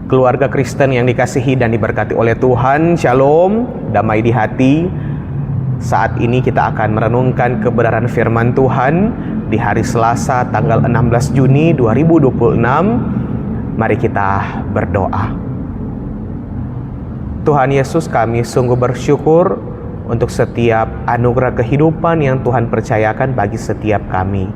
Keluarga Kristen yang dikasihi dan diberkati oleh Tuhan, Shalom, damai di hati. Saat ini kita akan merenungkan kebenaran firman Tuhan di hari Selasa tanggal 16 Juni 2026. Mari kita berdoa. Tuhan Yesus, kami sungguh bersyukur untuk setiap anugerah kehidupan yang Tuhan percayakan bagi setiap kami.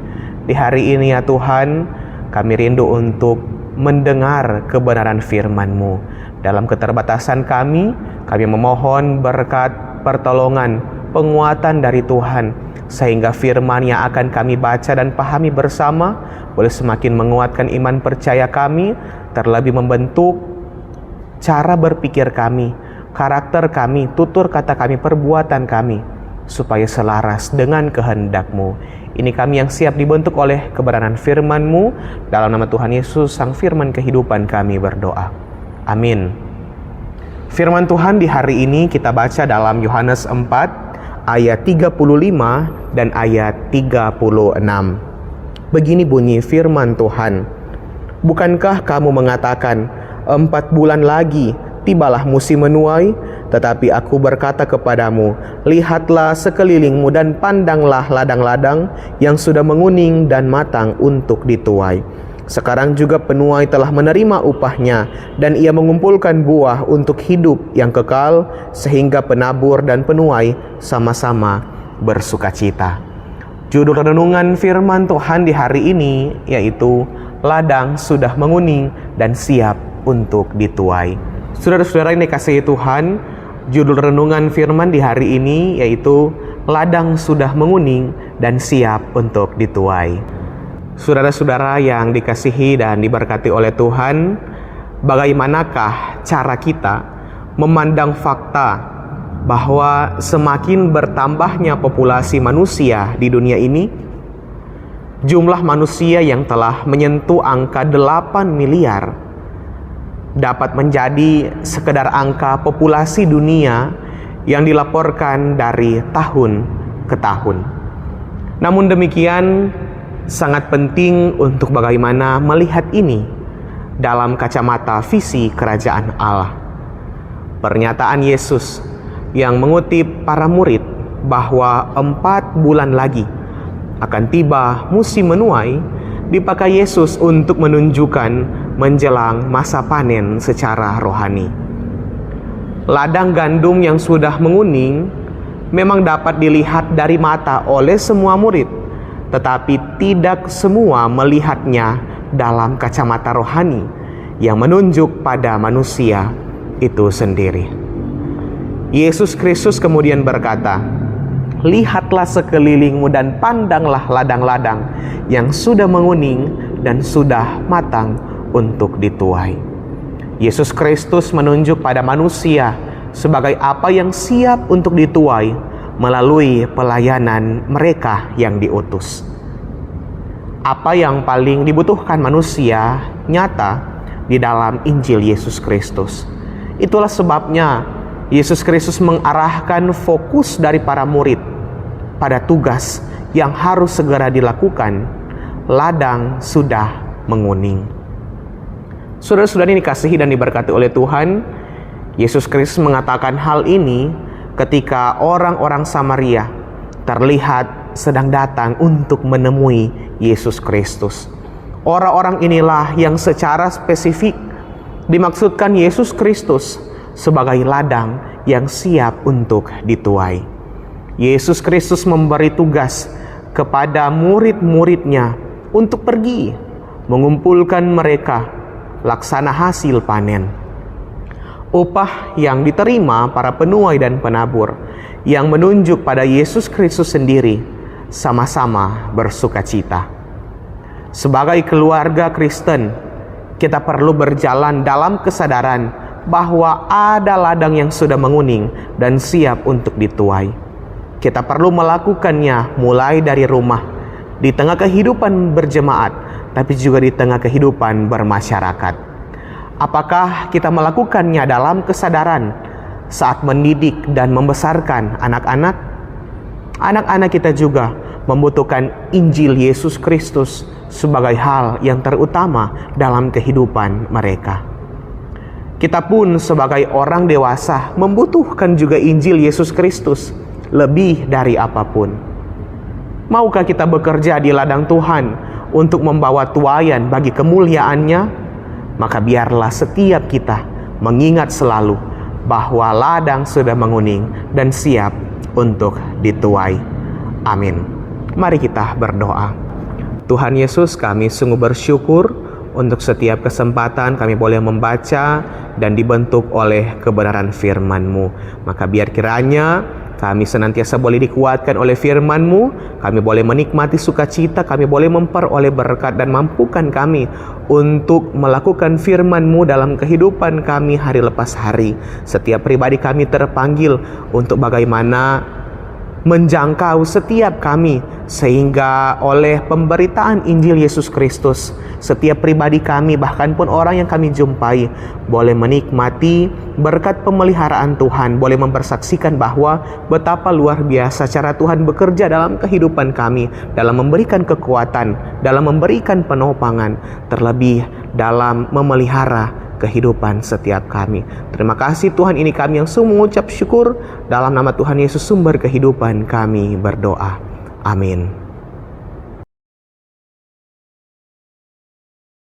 Di hari ini ya Tuhan, kami rindu untuk mendengar kebenaran firman-Mu. Dalam keterbatasan kami memohon berkat, pertolongan, penguatan dari Tuhan, sehingga firman yang akan kami baca dan pahami bersama boleh semakin menguatkan iman percaya kami, terlebih membentuk cara berpikir kami, karakter kami, tutur kata kami, perbuatan kami, supaya selaras dengan kehendak-Mu. Ini kami yang siap dibentuk oleh kebenaran firman-Mu. Dalam nama Tuhan Yesus, Sang Firman kehidupan, kami berdoa. Amin. Firman Tuhan di hari ini kita baca dalam Yohanes 4 ayat 35 dan ayat 36. Begini bunyi firman Tuhan. Bukankah kamu mengatakan 4 bulan lagi tibalah musim menuai? Tetapi aku berkata kepadamu, lihatlah sekelilingmu dan pandanglah ladang-ladang yang sudah menguning dan matang untuk dituai. Sekarang juga penuai telah menerima upahnya, dan ia mengumpulkan buah untuk hidup yang kekal, sehingga penabur dan penuai sama-sama bersukacita. Judul renungan firman Tuhan di hari ini yaitu ladang sudah menguning dan siap untuk dituai. Saudara-saudara yang dikasihi Tuhan, judul renungan firman di hari ini yaitu ladang sudah menguning dan siap untuk dituai. Saudara-saudara yang dikasihi dan diberkati oleh Tuhan, bagaimanakah cara kita memandang fakta bahwa semakin bertambahnya populasi manusia di dunia ini, jumlah manusia yang telah menyentuh angka 8 miliar dapat menjadi sekedar angka populasi dunia yang dilaporkan dari tahun ke tahun. Namun demikian, sangat penting untuk bagaimana melihat ini dalam kacamata visi kerajaan Allah. Pernyataan Yesus yang mengutip para murid bahwa 4 bulan lagi akan tiba musim menuai, dipakai Yesus untuk menunjukkan menjelang masa panen secara rohani. Ladang gandum yang sudah menguning memang dapat dilihat dari mata oleh semua murid, tetapi tidak semua melihatnya dalam kacamata rohani yang menunjuk pada manusia itu sendiri. Yesus Kristus kemudian berkata, lihatlah sekelilingmu dan pandanglah ladang-ladang yang sudah menguning dan sudah matang untuk dituai. Yesus Kristus menunjuk pada manusia sebagai apa yang siap untuk dituai melalui pelayanan mereka yang diutus. Apa yang paling dibutuhkan manusia nyata di dalam Injil Yesus Kristus. Itulah sebabnya Yesus Kristus mengarahkan fokus dari para murid pada tugas yang harus segera dilakukan. Ladang sudah menguning. Saudara-saudara yang dikasihi dan diberkati oleh Tuhan, Yesus Kristus mengatakan hal ini ketika orang-orang Samaria terlihat sedang datang untuk menemui Yesus Kristus. Orang-orang inilah yang secara spesifik dimaksudkan Yesus Kristus sebagai ladang yang siap untuk dituai. Yesus Kristus memberi tugas kepada murid-muridnya untuk pergi mengumpulkan mereka laksana hasil panen. Upah yang diterima para penuai dan penabur yang menunjuk pada Yesus Kristus sendiri sama-sama bersukacita. Sebagai keluarga Kristen, kita perlu berjalan dalam kesadaran bahwa ada ladang yang sudah menguning dan siap untuk dituai. Kita perlu melakukannya mulai dari rumah, di tengah kehidupan berjemaat, tapi juga di tengah kehidupan bermasyarakat. Apakah kita melakukannya dalam kesadaran saat mendidik dan membesarkan anak-anak? Anak-anak kita juga membutuhkan Injil Yesus Kristus sebagai hal yang terutama dalam kehidupan mereka. Kita pun sebagai orang dewasa membutuhkan juga Injil Yesus Kristus lebih dari apapun. Maukah kita bekerja di ladang Tuhan untuk membawa tuaian bagi kemuliaan-Nya? Maka biarlah setiap kita mengingat selalu bahwa ladang sudah menguning dan siap untuk dituai. Amin. Mari kita berdoa. Tuhan Yesus, kami sungguh bersyukur untuk setiap kesempatan kami boleh membaca dan dibentuk oleh kebenaran firman-Mu. Maka biar kiranya kami senantiasa boleh dikuatkan oleh firman-Mu, kami boleh menikmati sukacita, kami boleh memperoleh berkat, dan mampukan kami untuk melakukan firman-Mu dalam kehidupan kami hari lepas hari. Setiap pribadi kami terpanggil untuk bagaimana menjangkau setiap kami, sehingga oleh pemberitaan Injil Yesus Kristus, setiap pribadi kami, bahkan pun orang yang kami jumpai, boleh menikmati berkat pemeliharaan Tuhan, boleh mempersaksikan bahwa betapa luar biasa cara Tuhan bekerja dalam kehidupan kami, dalam memberikan kekuatan, dalam memberikan penopangan, terlebih dalam memelihara kehidupan setiap kami. Terima kasih Tuhan, ini kami yang sungguh mengucap syukur. Dalam nama Tuhan Yesus sumber kehidupan kami berdoa. Amin.